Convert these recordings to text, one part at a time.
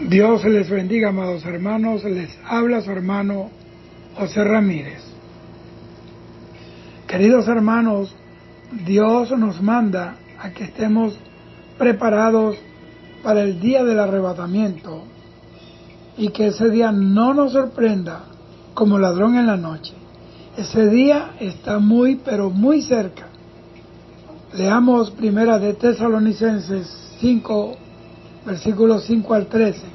Dios les bendiga, amados hermanos. Les habla su hermano José Ramírez. Queridos hermanos, Dios nos manda a que estemos preparados para el día del arrebatamiento y que ese día no nos sorprenda como ladrón en la noche. Ese día está muy, pero muy cerca. Leamos primera de Tesalonicenses 5, versículos 5 al 13.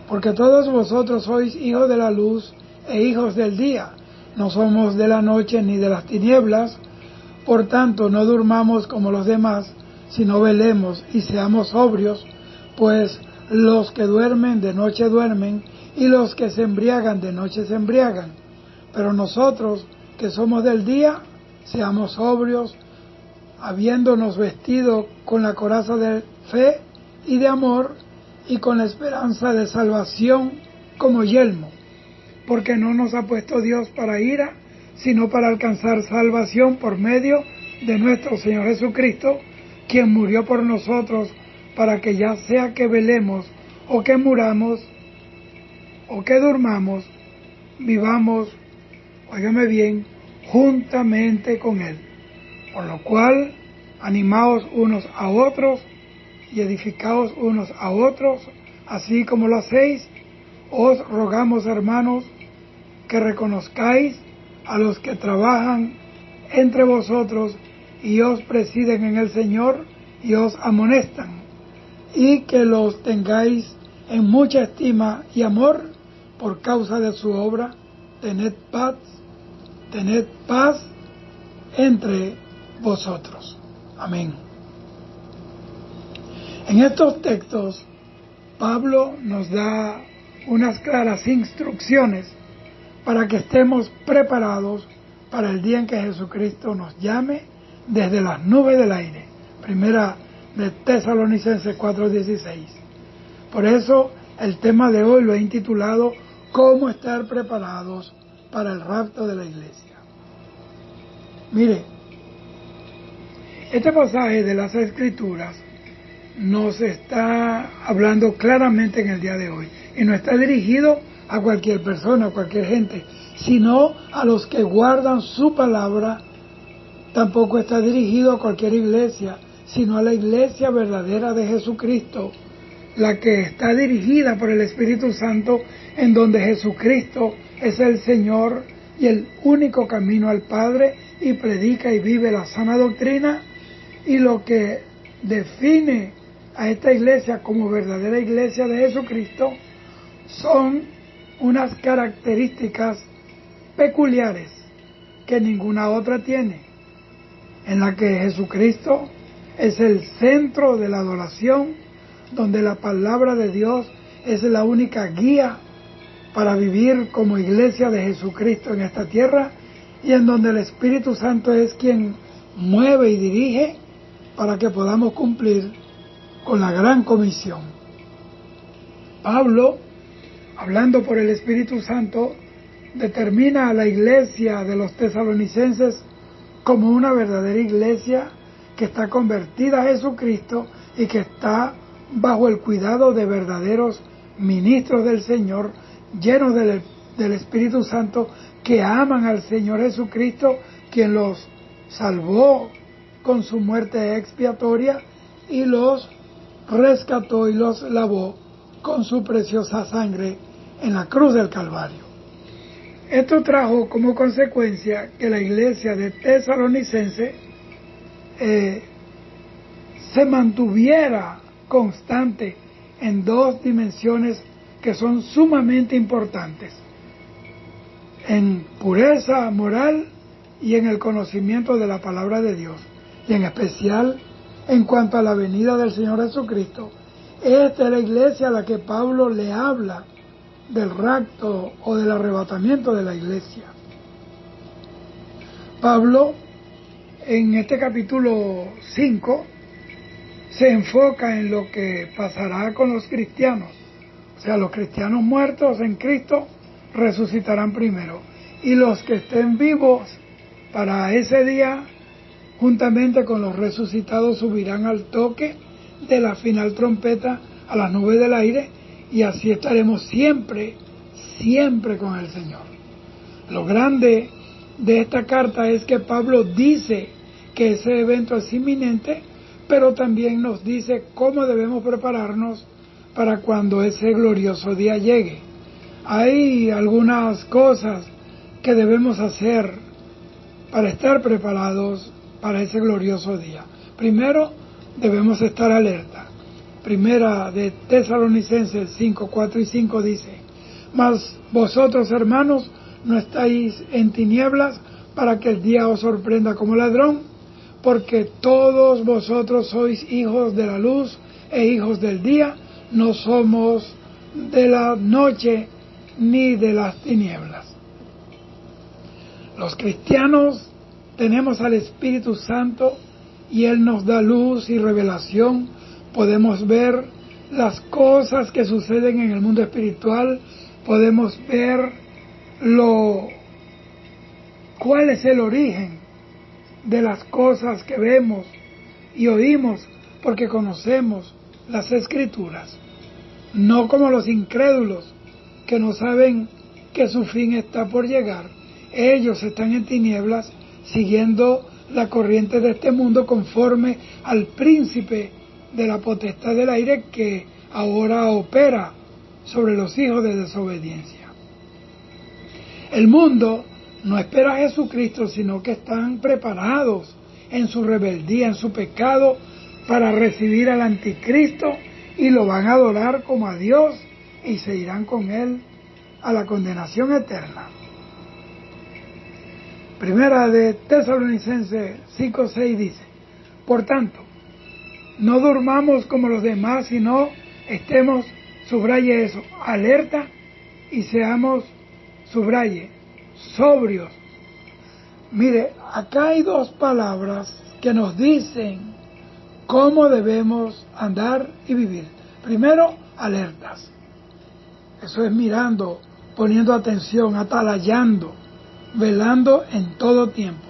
Porque todos vosotros sois hijos de la luz e hijos del día. No somos de la noche ni de las tinieblas. Por tanto, no durmamos como los demás, sino velemos y seamos sobrios, pues los que duermen de noche duermen, y los que se embriagan de noche se embriagan. Pero nosotros, que somos del día, seamos sobrios, habiéndonos vestido con la coraza de fe y de amor, y con la esperanza de salvación como yelmo, porque no nos ha puesto Dios para ira, sino para alcanzar salvación por medio de nuestro Señor Jesucristo, quien murió por nosotros, para que ya sea que velemos, o que muramos, o que durmamos, vivamos, óigame bien, juntamente con Él. Por lo cual, animaos unos a otros, y edificaos unos a otros, así como lo hacéis. Os rogamos, hermanos, que reconozcáis a los que trabajan entre vosotros y os presiden en el Señor y os amonestan, y que los tengáis en mucha estima y amor por causa de su obra. Tened paz entre vosotros. Amén. En estos textos, Pablo nos da unas claras instrucciones para que estemos preparados para el día en que Jesucristo nos llame desde las nubes del aire. Primera de Tesalonicenses 4:16. Por eso, el tema de hoy lo he intitulado ¿Cómo estar preparados para el rapto de la iglesia? Mire, este pasaje de las Escrituras nos está hablando claramente en el día de hoy, y no está dirigido a cualquier persona, a cualquier gente, sino a los que guardan su palabra. Tampoco está dirigido a cualquier iglesia, sino a la iglesia verdadera de Jesucristo, la que está dirigida por el Espíritu Santo, en donde Jesucristo es el Señor y el único camino al Padre, y predica y vive la sana doctrina. Y lo que define a esta iglesia como verdadera iglesia de Jesucristo son unas características peculiares que ninguna otra tiene, en la que Jesucristo es el centro de la adoración, donde la palabra de Dios es la única guía para vivir como iglesia de Jesucristo en esta tierra, y en donde el Espíritu Santo es quien mueve y dirige para que podamos cumplir con la gran comisión. Pablo, hablando por el Espíritu Santo, determina a la iglesia de los tesalonicenses como una verdadera iglesia que está convertida a Jesucristo y que está bajo el cuidado de verdaderos ministros del Señor, llenos del Espíritu Santo, que aman al Señor Jesucristo, quien los salvó con su muerte expiatoria y los rescató y los lavó con su preciosa sangre en la cruz del Calvario. Esto trajo como consecuencia que la iglesia de Tesalonicense se mantuviera constante en dos dimensiones que son sumamente importantes: en pureza moral y en el conocimiento de la palabra de Dios, y en especial en cuanto a la venida del Señor Jesucristo. Esta es la iglesia a la que Pablo le habla del rapto o del arrebatamiento de la iglesia. Pablo, en este capítulo 5, se enfoca en lo que pasará con los cristianos. O sea, los cristianos muertos en Cristo resucitarán primero, y los que estén vivos para ese día, juntamente con los resucitados, subirán al toque de la final trompeta a las nubes del aire, y así estaremos siempre, siempre con el Señor. Lo grande de esta carta es que Pablo dice que ese evento es inminente, pero también nos dice cómo debemos prepararnos para cuando ese glorioso día llegue. Hay algunas cosas que debemos hacer para estar preparados para ese glorioso día. Primero, debemos estar alerta. Primera de Tesalonicenses 5, 4 y 5 dice: mas vosotros, hermanos, no estáis en tinieblas para que el día os sorprenda como ladrón, porque todos vosotros sois hijos de la luz e hijos del día, no somos de la noche ni de las tinieblas. Los cristianos tenemos al Espíritu Santo y Él nos da luz y revelación. Podemos ver las cosas que suceden en el mundo espiritual, podemos ver cuál es el origen de las cosas que vemos y oímos, porque conocemos las Escrituras. No como los incrédulos que no saben que su fin está por llegar. Ellos están en tinieblas siguiendo la corriente de este mundo conforme al príncipe de la potestad del aire que ahora opera sobre los hijos de desobediencia. El mundo no espera a Jesucristo, sino que están preparados en su rebeldía, en su pecado, para recibir al anticristo y lo van a adorar como a Dios y se irán con él a la condenación eterna. Primera de Tesalonicenses 5:6 dice: por tanto, no durmamos como los demás, sino estemos, subraye eso, alerta, y seamos, subraye, sobrios. Mire, acá hay dos palabras que nos dicen cómo debemos andar y vivir. Primero, alertas. Eso es mirando, poniendo atención, atalayando, velando en todo tiempo.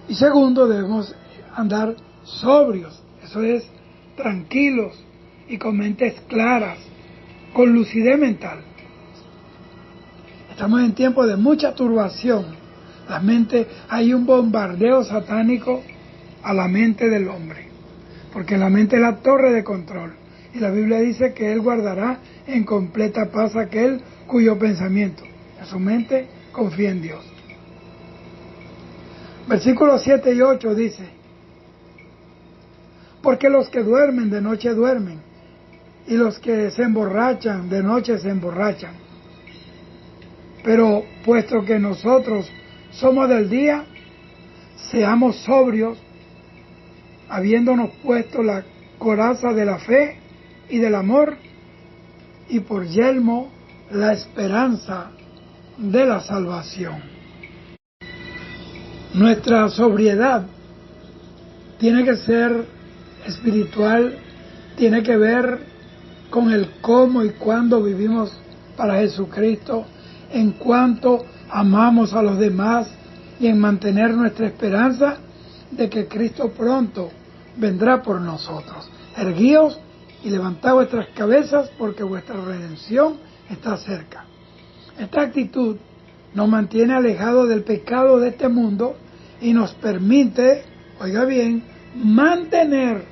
Y segundo, debemos andar sobrios. Eso es tranquilos y con mentes claras, con lucidez mental. Estamos en tiempos de mucha turbación. La mente, hay un bombardeo satánico a la mente del hombre, porque la mente es la torre de control. Y la Biblia dice que Él guardará en completa paz aquel cuyo pensamiento, en su mente, confía en Dios. Versículos 7 y 8 dice: porque los que duermen de noche duermen, y los que se emborrachan de noche se emborrachan. Pero puesto que nosotros somos del día, seamos sobrios, habiéndonos puesto la coraza de la fe y del amor, y por yelmo la esperanza de la salvación. Nuestra sobriedad tiene que ser espiritual, tiene que ver con el cómo y cuándo vivimos para Jesucristo, en cuanto amamos a los demás y en mantener nuestra esperanza de que Cristo pronto vendrá por nosotros. Erguíos y levantad vuestras cabezas, porque vuestra redención está cerca. Esta actitud nos mantiene alejados del pecado de este mundo y nos permite, oiga bien, mantener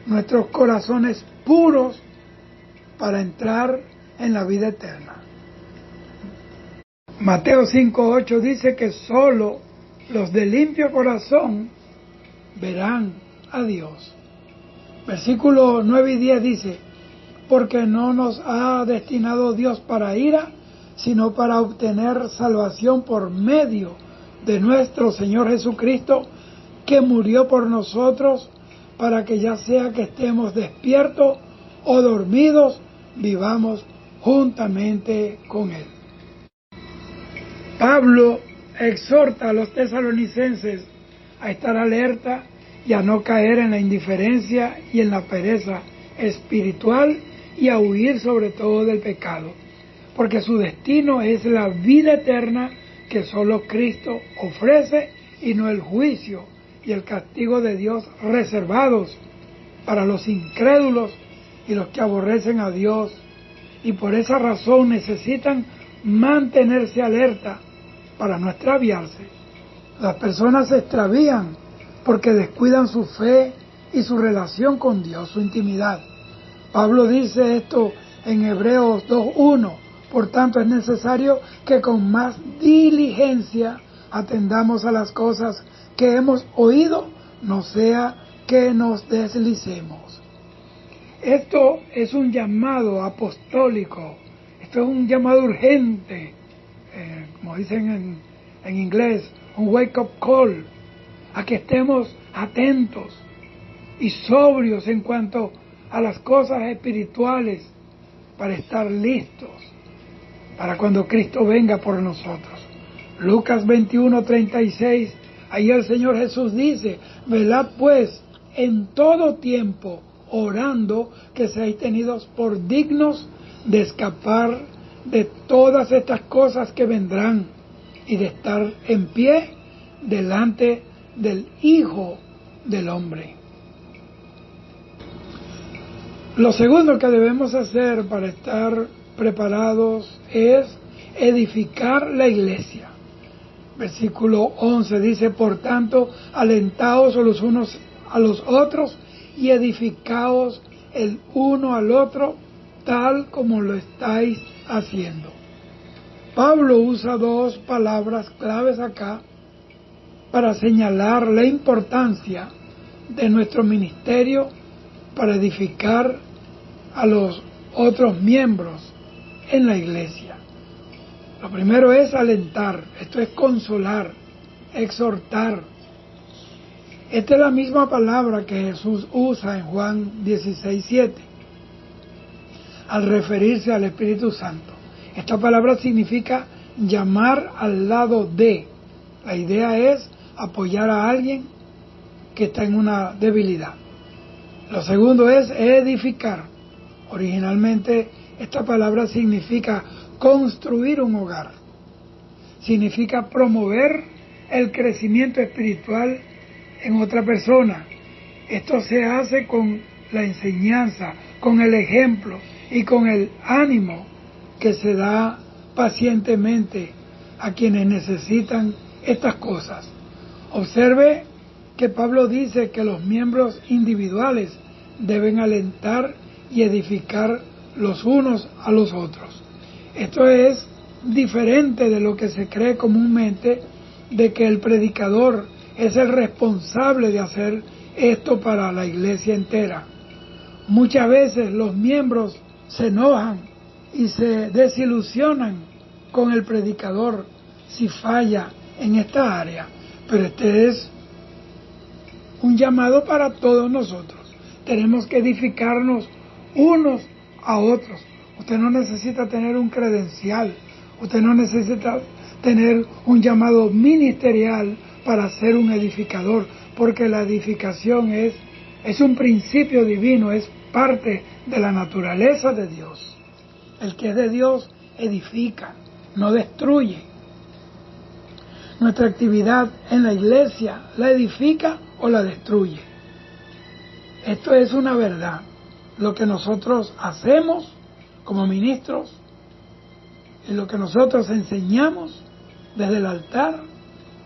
nuestros corazones puros para entrar en la vida eterna. Mateo 5:8 dice que solo los de limpio corazón verán a Dios. Versículos 9 y 10 dice: porque no nos ha destinado Dios para ira, sino para obtener salvación por medio de nuestro Señor Jesucristo, que murió por nosotros, para que ya sea que estemos despiertos o dormidos, vivamos juntamente con Él. Pablo exhorta a los tesalonicenses a estar alerta y a no caer en la indiferencia y en la pereza espiritual, y a huir sobre todo del pecado, porque su destino es la vida eterna que solo Cristo ofrece, y no el juicio y el castigo de Dios reservados para los incrédulos y los que aborrecen a Dios y por esa razón necesitan mantenerse alerta para no extraviarse. Las personas se extravían porque descuidan su fe y su relación con Dios, su intimidad. Pablo dice esto en Hebreos 2:1. Por tanto, es necesario que con más diligencia atendamos a las cosas que hemos oído, no sea que nos deslicemos. Esto es un llamado apostólico, esto es un llamado urgente, como dicen en inglés, un wake-up call, a que estemos atentos y sobrios en cuanto a las cosas espirituales para estar listos para cuando Cristo venga por nosotros. Lucas 21:36, ahí el Señor Jesús dice: velad pues en todo tiempo, orando que seáis tenidos por dignos de escapar de todas estas cosas que vendrán y de estar en pie delante del Hijo del Hombre. Lo segundo que debemos hacer para estar preparados es edificar la iglesia. Versículo 11 dice: por tanto, alentaos los unos a los otros y edificaos el uno al otro, tal como lo estáis haciendo. Pablo usa dos palabras claves acá para señalar la importancia de nuestro ministerio para edificar a los otros miembros en la iglesia. Lo primero es alentar, esto es consolar, exhortar. Esta es la misma palabra que Jesús usa en Juan 16:7 al referirse al Espíritu Santo. Esta palabra significa llamar al lado de. La idea es apoyar a alguien que está en una debilidad. Lo segundo es edificar. Originalmente esta palabra significa construir un hogar. Significa promover el crecimiento espiritual en otra persona. Esto se hace con la enseñanza, con el ejemplo y con el ánimo que se da pacientemente a quienes necesitan estas cosas. Observe que Pablo dice que los miembros individuales deben alentar y edificar los unos a los otros. Esto es diferente de lo que se cree comúnmente, de que el predicador es el responsable de hacer esto para la iglesia entera. Muchas veces los miembros se enojan y se desilusionan con el predicador si falla en esta área, pero este es un llamado para todos nosotros. Tenemos que edificarnos unos a otros. Usted no necesita tener un credencial, usted no necesita tener un llamado ministerial para ser un edificador, porque la edificación es un principio divino, es parte de la naturaleza de Dios. El que es de Dios edifica, no destruye. Nuestra actividad en la iglesia la edifica o la destruye. Esto es una verdad. Lo que nosotros hacemos como ministros y lo que nosotros enseñamos desde el altar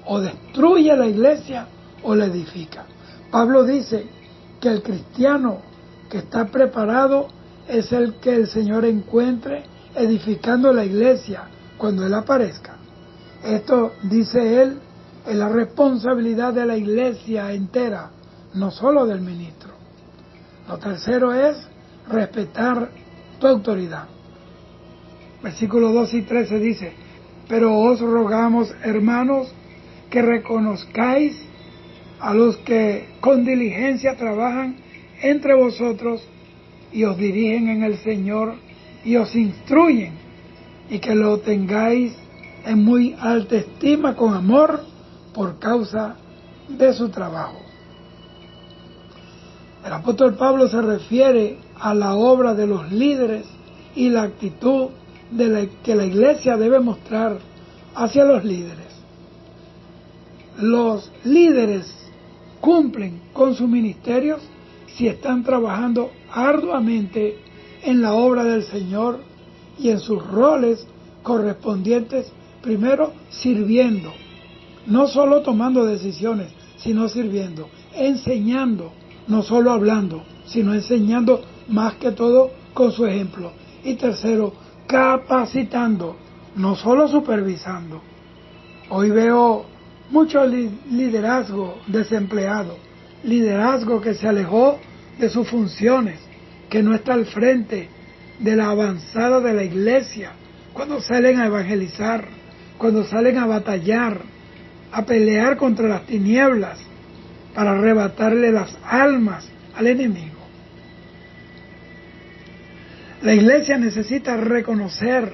o destruye la iglesia o la edifica. Pablo dice que el cristiano que está preparado es el que el Señor encuentre edificando la iglesia cuando Él aparezca. Esto, dice él, es la responsabilidad de la iglesia entera, no solo del ministro. Lo tercero es respetar tu autoridad. Versículos 2 y 13 dice: pero os rogamos, hermanos, que reconozcáis a los que con diligencia trabajan entre vosotros y os dirigen en el Señor y os instruyen, y que lo tengáis en muy alta estima con amor por causa de su trabajo. El apóstol Pablo se refiere a la obra de los líderes y la actitud que la iglesia debe mostrar hacia los líderes. Los líderes cumplen con sus ministerios si están trabajando arduamente en la obra del Señor y en sus roles correspondientes, primero sirviendo, no solo tomando decisiones, sino sirviendo, enseñando, no solo hablando, sino enseñando más que todo con su ejemplo. Y tercero, capacitando, no solo supervisando. Hoy veo mucho liderazgo desempleado, liderazgo que se alejó de sus funciones, que no está al frente de la avanzada de la iglesia, cuando salen a evangelizar, cuando salen a batallar, a pelear contra las tinieblas, para arrebatarle las almas al enemigo. La iglesia necesita reconocer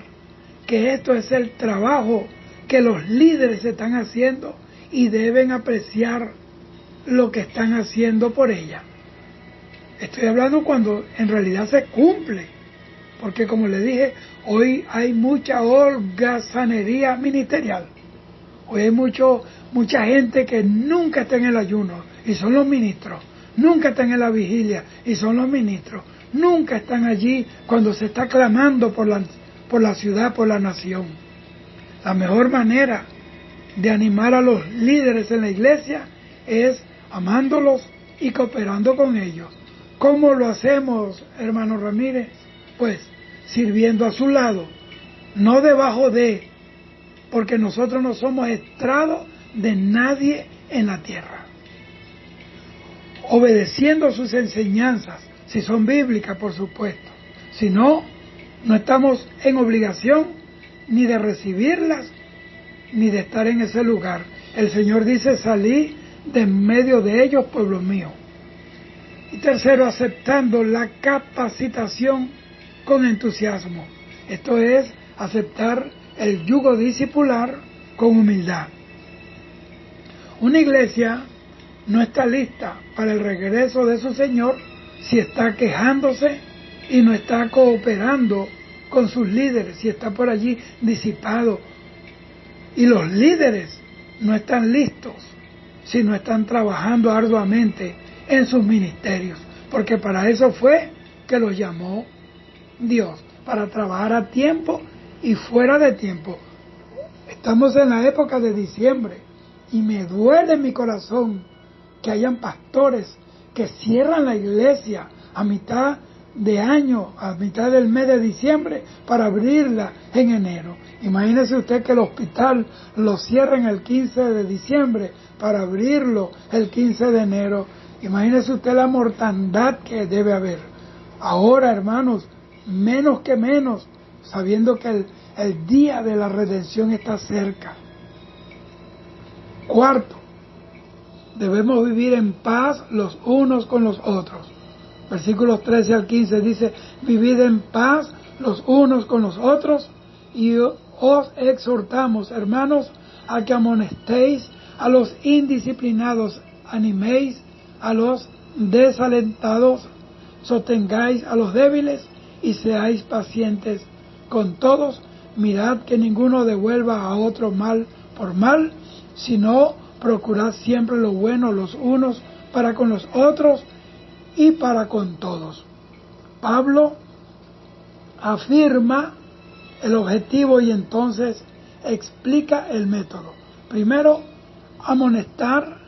que esto es el trabajo que los líderes están haciendo y deben apreciar lo que están haciendo por ella. Estoy hablando cuando en realidad se cumple, porque como le dije, hoy hay mucha holgazanería ministerial. Hoy hay mucha gente que nunca está en el ayuno y son los ministros, nunca están en la vigilia y son los ministros, nunca están allí cuando se está clamando por la ciudad, por la nación. La mejor manera de animar a los líderes en la iglesia es amándolos y cooperando con ellos. ¿Cómo lo hacemos, hermano Ramírez? Pues sirviendo a su lado, no debajo de, porque nosotros no somos estrado de nadie en la tierra. Obedeciendo sus enseñanzas, si son bíblicas, por supuesto. Si no, no estamos en obligación ni de recibirlas, ni de estar en ese lugar. El Señor dice, salí de en medio de ellos, pueblo mío. Y tercero, aceptando la capacitación con entusiasmo. Esto es, aceptar el yugo discipular con humildad. Una iglesia no está lista para el regreso de su Señor si está quejándose y no está cooperando con sus líderes, si está por allí disipado. Y los líderes no están listos si no están trabajando arduamente en sus ministerios, porque para eso fue que los llamó Dios, para trabajar a tiempo y fuera de tiempo. Estamos en la época de diciembre y me duele en mi corazón que hayan pastores que cierran la iglesia a mitad de año, a mitad del mes de diciembre, para abrirla en enero. Imagínese usted que el hospital lo cierren el 15 de diciembre para abrirlo el 15 de enero. Imagínese usted la mortandad que debe haber. Ahora, hermanos, menos que menos, sabiendo que el día de la redención está cerca. Cuarto, debemos vivir en paz los unos con los otros. Versículos 13 al 15 dice, vivid en paz los unos con los otros, y os exhortamos, hermanos, a que amonestéis a los indisciplinados, animéis a los desalentados, sostengáis a los débiles y seáis pacientes con todos. Mirad que ninguno devuelva a otro mal por mal, sino procurad siempre lo bueno los unos para con los otros y para con todos. Pablo afirma el objetivo y entonces explica el método. Primero, amonestar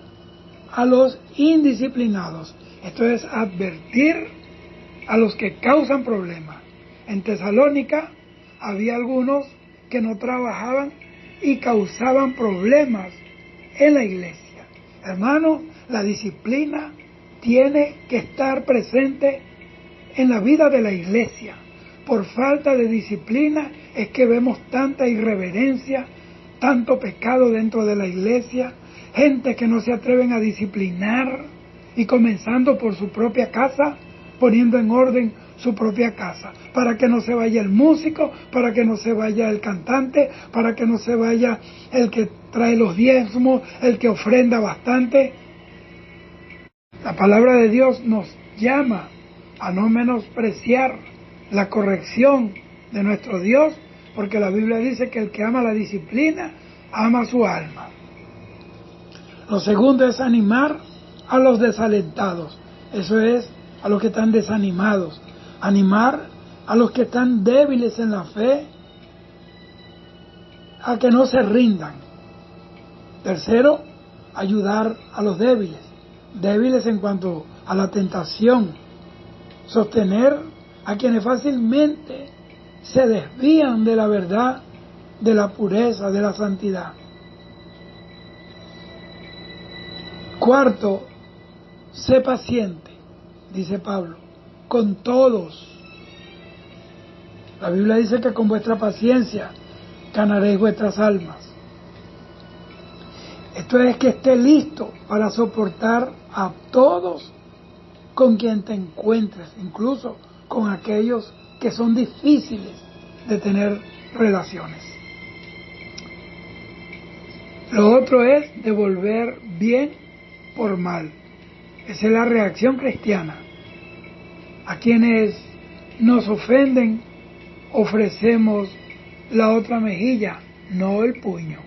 a los indisciplinados. Esto es advertir a los que causan problemas. En Tesalónica había algunos que no trabajaban y causaban problemas en la iglesia. Hermano, la disciplina tiene que estar presente en la vida de la iglesia. Por falta de disciplina es que vemos tanta irreverencia, tanto pecado dentro de la iglesia, gente que no se atreven a disciplinar y comenzando por su propia casa, poniendo en orden su propia casa, para que no se vaya el músico, para que no se vaya el cantante, para que no se vaya el que trae los diezmos, el que ofrenda bastante. La palabra de Dios nos llama a no menospreciar la corrección de nuestro Dios, porque la Biblia dice que el que ama la disciplina, ama su alma. Lo segundo es animar a los desalentados, eso es, a los que están desanimados. Animar a los que están débiles en la fe a que no se rindan. Tercero, ayudar a los débiles. Débiles en cuanto a la tentación. Sostener a quienes fácilmente se desvían de la verdad, de la pureza, de la santidad. Cuarto, sé paciente, dice Pablo, con todos. La Biblia dice que con vuestra paciencia ganaréis vuestras almas. Esto es que esté listo para soportar a todos con quien te encuentres, incluso con aquellos que son difíciles de tener relaciones. Lo otro es devolver bien por mal. Esa es la reacción cristiana. A quienes nos ofenden, ofrecemos la otra mejilla, no el puño.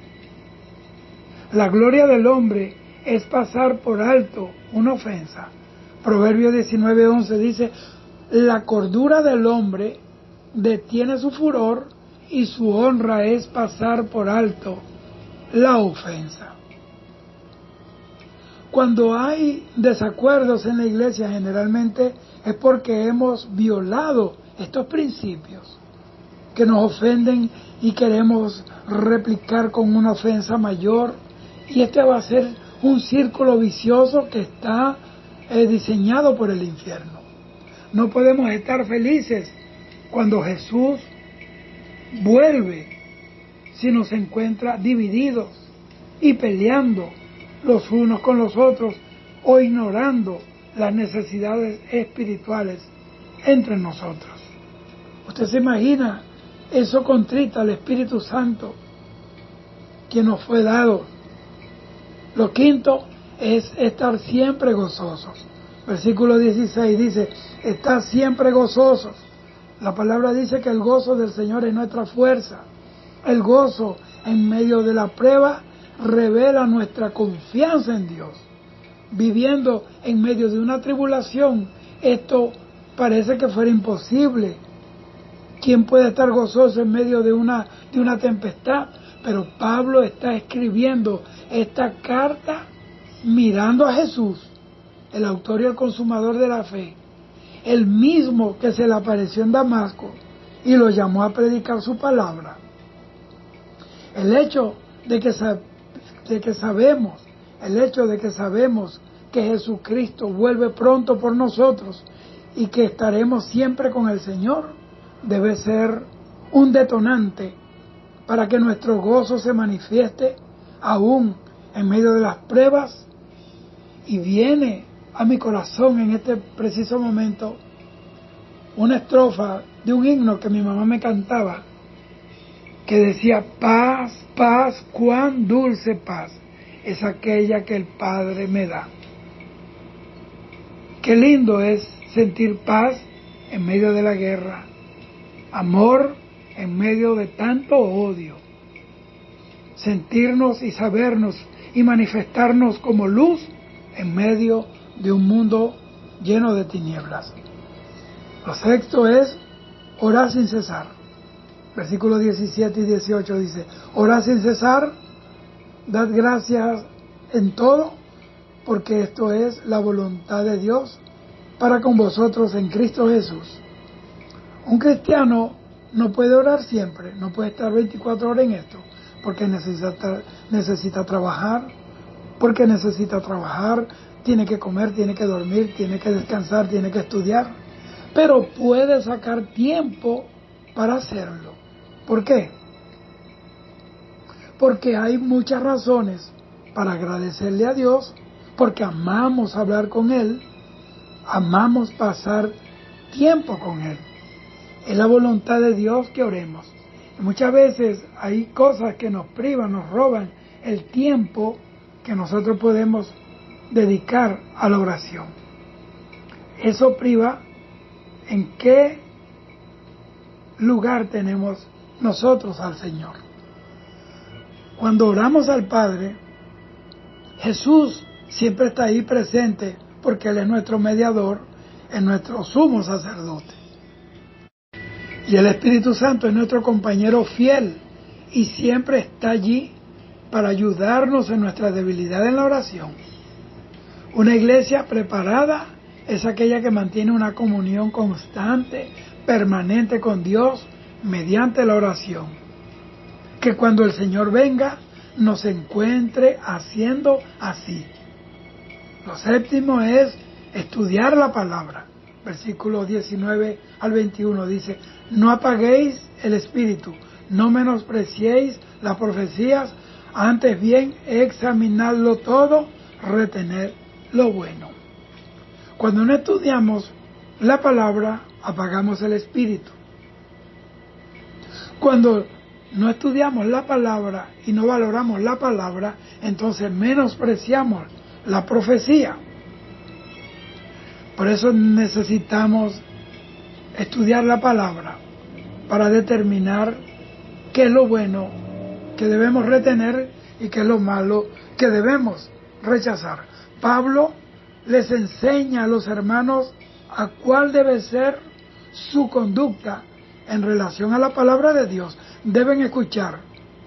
La gloria del hombre es pasar por alto una ofensa. Proverbios 19:11 dice, la cordura del hombre detiene su furor y su honra es pasar por alto la ofensa. Cuando hay desacuerdos en la iglesia, generalmente es porque hemos violado estos principios que nos ofenden y queremos replicar con una ofensa mayor. Y este va a ser un círculo vicioso que está diseñado por el infierno. No podemos estar felices cuando Jesús vuelve si nos encuentra divididos y peleando los unos con los otros o ignorando las necesidades espirituales entre nosotros. Usted se imagina eso contrita al Espíritu Santo que nos fue dado. Lo quinto es estar siempre gozosos. Versículo 16 dice, estad siempre gozosos. La palabra dice que el gozo del Señor es nuestra fuerza. El gozo en medio de la prueba revela nuestra confianza en Dios. Viviendo en medio de una tribulación, esto parece que fuera imposible. ¿Quién puede estar gozoso en medio de una tempestad? Pero Pablo está escribiendo esta carta mirando a Jesús, el autor y el consumador de la fe, el mismo que se le apareció en Damasco y lo llamó a predicar su palabra. El hecho de que sabemos que Jesucristo vuelve pronto por nosotros y que estaremos siempre con el Señor, debe ser un detonante para que nuestro gozo se manifieste aún en medio de las pruebas. Y viene a mi corazón en este preciso momento una estrofa de un himno que mi mamá me cantaba, que decía, paz, paz, cuán dulce paz es aquella que el Padre me da. Qué lindo es sentir paz en medio de la guerra, amor en medio de tanto odio, sentirnos y sabernos y manifestarnos como luz en medio de un mundo lleno de tinieblas. Lo sexto es orar sin cesar. Versículos 17 y 18 dice, orad sin cesar, dad gracias en todo, porque esto es la voluntad de Dios para con vosotros en Cristo Jesús. Un cristiano no puede orar siempre, no puede estar 24 horas en esto, porque necesita trabajar, tiene que comer, tiene que dormir, tiene que descansar, tiene que estudiar, pero puede sacar tiempo para hacerlo. ¿Por qué? Porque hay muchas razones para agradecerle a Dios, porque amamos hablar con Él, amamos pasar tiempo con Él. Es la voluntad de Dios que oremos. Y muchas veces hay cosas que nos privan, nos roban el tiempo que nosotros podemos dedicar a la oración. Eso priva en qué lugar tenemos nosotros al Señor. Cuando oramos al Padre, Jesús siempre está ahí presente porque Él es nuestro mediador, es nuestro sumo sacerdote. Y el Espíritu Santo es nuestro compañero fiel y siempre está allí para ayudarnos en nuestra debilidad en la oración. Una iglesia preparada es aquella que mantiene una comunión constante, permanente con Dios mediante la oración. Que cuando el Señor venga nos encuentre haciendo así. Lo séptimo es estudiar la palabra. Versículos 19 al 21 dice: no apaguéis el espíritu, no menospreciéis las profecías, antes bien examinadlo todo, retened lo bueno. Cuando no estudiamos la palabra, apagamos el espíritu. Cuando no estudiamos la palabra y no valoramos la palabra, entonces menospreciamos la profecía. Por eso necesitamos estudiar la palabra para determinar qué es lo bueno que debemos retener y qué es lo malo que debemos rechazar. Pablo les enseña a los hermanos a cuál debe ser su conducta en relación a la palabra de Dios. Deben escuchar,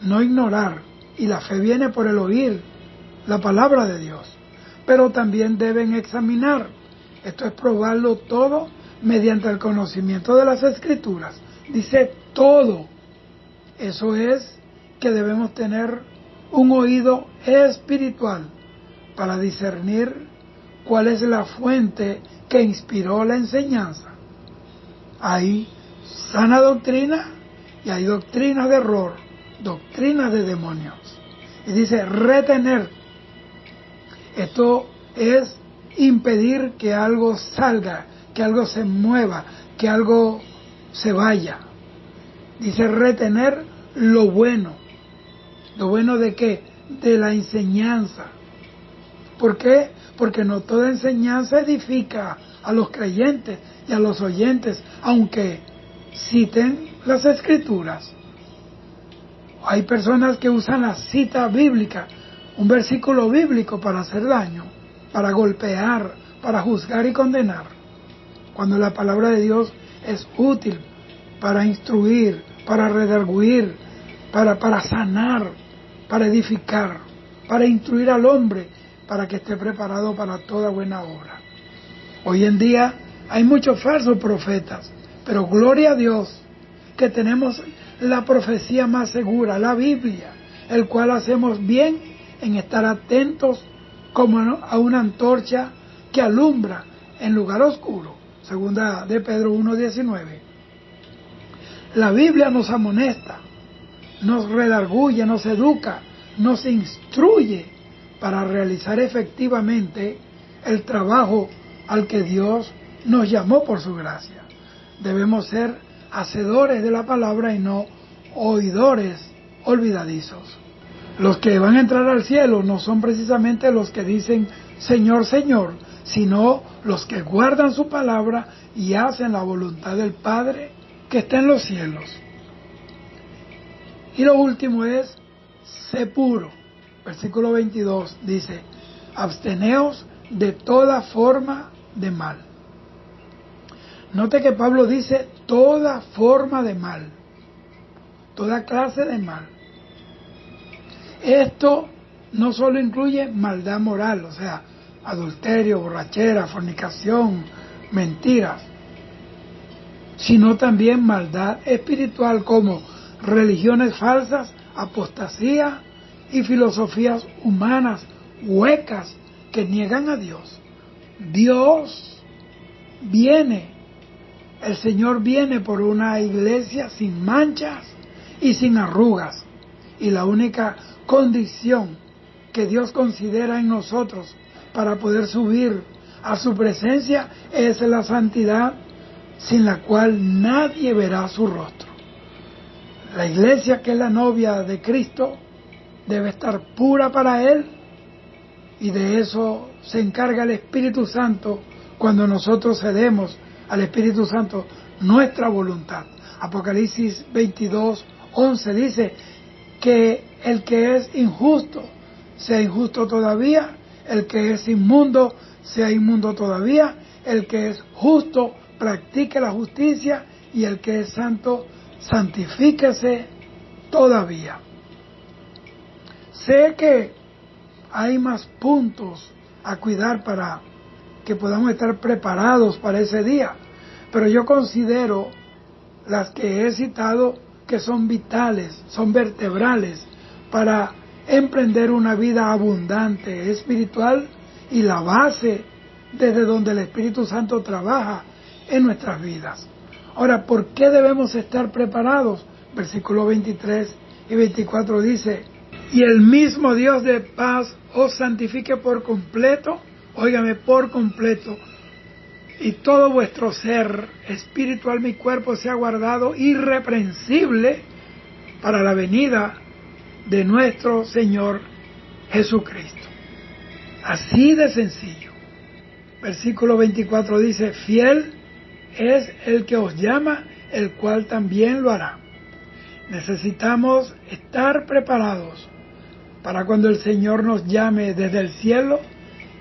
no ignorar, y la fe viene por el oír la palabra de Dios. Pero también deben examinar, esto es probarlo todo mediante el conocimiento de las Escrituras. Dice todo, eso es que debemos tener un oído espiritual para discernir cuál es la fuente que inspiró la enseñanza. Hay sana doctrina y hay doctrina de error, doctrina de demonios. Y dice retener. Esto es impedir que algo salga, que algo se mueva, que algo se vaya. Dice retener lo bueno. ¿Lo bueno de qué? De la enseñanza. ¿Por qué? Porque no toda enseñanza edifica a los creyentes y a los oyentes, aunque citen las Escrituras. Hay personas que usan la cita bíblica, un versículo bíblico para hacer daño, para golpear, para juzgar y condenar, cuando la palabra de Dios es útil para instruir, para redarguir, para sanar, para edificar, para instruir al hombre, para que esté preparado para toda buena obra. Hoy en día hay muchos falsos profetas, pero gloria a Dios que tenemos la profecía más segura, la Biblia, el cual hacemos bien en estar atentos como a una antorcha que alumbra en lugar oscuro. Segunda de Pedro 1:19. La Biblia nos amonesta, nos redarguye, nos educa, nos instruye para realizar efectivamente el trabajo al que Dios nos llamó por su gracia. Debemos ser hacedores de la palabra y no oidores olvidadizos. Los que van a entrar al cielo no son precisamente los que dicen Señor, Señor, sino los que guardan su palabra y hacen la voluntad del Padre que está en los cielos. Y lo último es, sé puro. Versículo 22 dice, absteneos de toda forma de mal. Note que Pablo dice toda forma de mal, toda clase de mal. Esto no solo incluye maldad moral, o sea, adulterio, borrachera, fornicación, mentiras, sino también maldad espiritual como religiones falsas, apostasía y filosofías humanas huecas que niegan a Dios. Dios viene, el Señor viene por una iglesia sin manchas y sin arrugas. Y la única condición que Dios considera en nosotros para poder subir a su presencia es la santidad, sin la cual nadie verá su rostro. La iglesia, que es la novia de Cristo, debe estar pura para Él, y de eso se encarga el Espíritu Santo cuando nosotros cedemos al Espíritu Santo nuestra voluntad. Apocalipsis 22:11 dice que el que es injusto sea injusto todavía, el que es inmundo sea inmundo todavía, el que es justo practique la justicia y el que es santo, santifíquese todavía. Sé que hay más puntos a cuidar para que podamos estar preparados para ese día, pero yo considero las que he citado que son vitales, son vertebrales para emprender una vida abundante, espiritual, y la base desde donde el Espíritu Santo trabaja en nuestras vidas. Ahora, ¿por qué debemos estar preparados? Versículos 23 y 24 dice: y el mismo Dios de paz os santifique por completo, óigame, por completo, y todo vuestro ser, espíritu, alma y cuerpo sea guardado irreprensible para la venida de nuestro Señor Jesucristo. Así de sencillo. Versículo 24 dice: fiel es el que os llama, el cual también lo hará. Necesitamos estar preparados para cuando el Señor nos llame desde el cielo,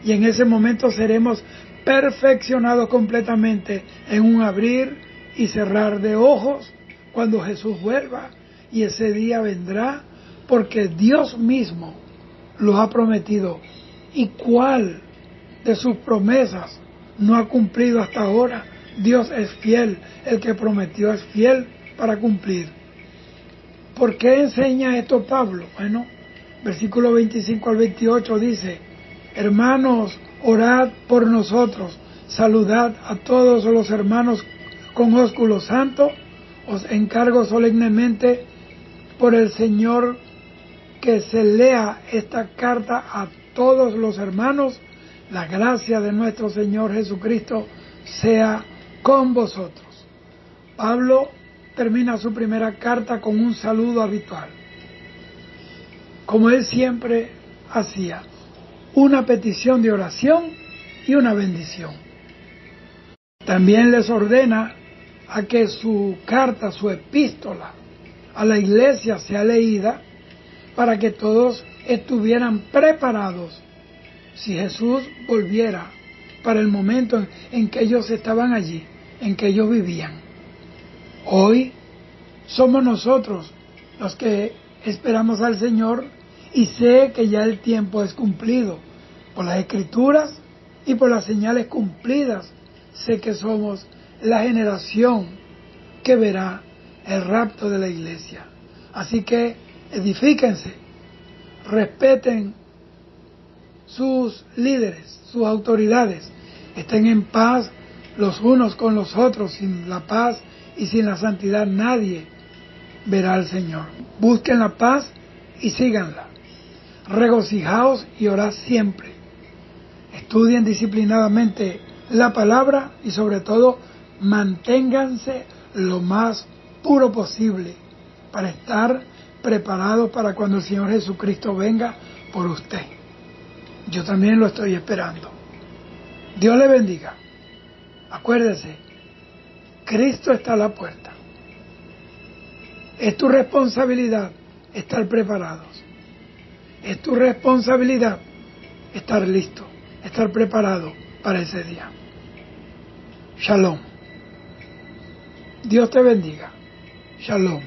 y en ese momento seremos perfeccionados completamente en un abrir y cerrar de ojos cuando Jesús vuelva, y ese día vendrá porque Dios mismo lo ha prometido. ¿Y cuál de sus promesas no ha cumplido hasta ahora? Dios es fiel, el que prometió es fiel para cumplir. ¿Por qué enseña esto Pablo? Bueno, versículo 25 al 28 dice: hermanos, orad por nosotros, saludad a todos los hermanos con ósculo santo. Os encargo solemnemente por el Señor que se lea esta carta a todos los hermanos. La gracia de nuestro Señor Jesucristo sea con vosotros. Pablo termina su primera carta con un saludo habitual, como él siempre hacía, una petición de oración y una bendición. También les ordena a que su carta, su epístola a la iglesia sea leída para que todos estuvieran preparados si Jesús volviera, para el momento en que ellos estaban allí, en que ellos vivían. Hoy somos nosotros los que esperamos al Señor, y sé que ya el tiempo es cumplido. Por las Escrituras y por las señales cumplidas, sé que somos la generación que verá el rapto de la iglesia. Así que edifíquense, respeten sus líderes, sus autoridades, estén en paz los unos con los otros. Sin la paz y sin la santidad nadie verá al Señor. Busquen la paz y síganla. Regocijaos y orad siempre. Estudien disciplinadamente la palabra y sobre todo manténganse lo más puro posible para estar preparados para cuando el Señor Jesucristo venga por usted. Yo también lo estoy esperando. Dios le bendiga. Acuérdese, Cristo está a la puerta. Es tu responsabilidad estar preparados. Es tu responsabilidad estar listo, estar preparado para ese día. Shalom. Dios te bendiga. Shalom.